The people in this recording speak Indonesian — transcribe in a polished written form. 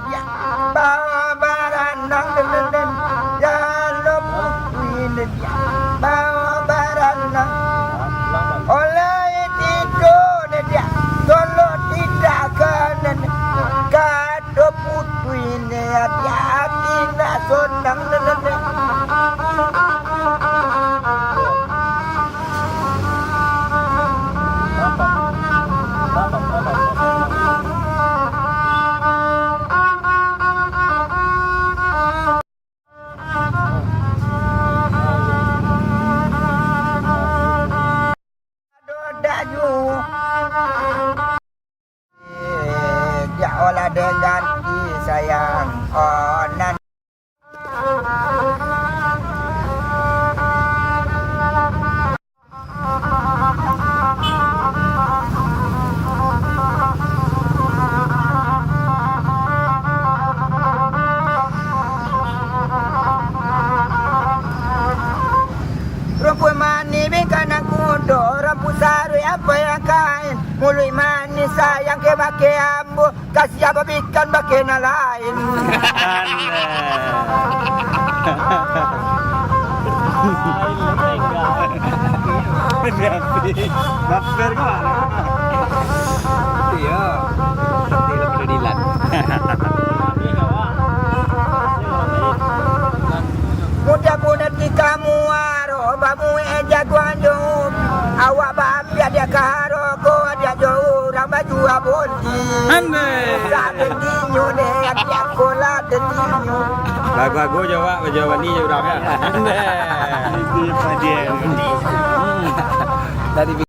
dia bawa barandang den ya lo putuin dia bawa barandang oleh itu dia tolo tidak kanan kado putuin dia tina sondang den dia olah dengan sayang onan Rumput manis bingkai nak kudo, rumput sari apa yang kain. Mulut manis sayang ke pakai ambu, kasih apa bikin pakai lain. Lapar kok. Iya. Tidak peradilan. Mudah-mudahan di kamu aro, bamu jagoan jauh. Awak babi dia kaharo, ko dia jauh, orang baju abondi. Sampai dinyo deh, dia kola dinyo. Bagus jawab jawaban ni jawab ya. Itu dia. Tadi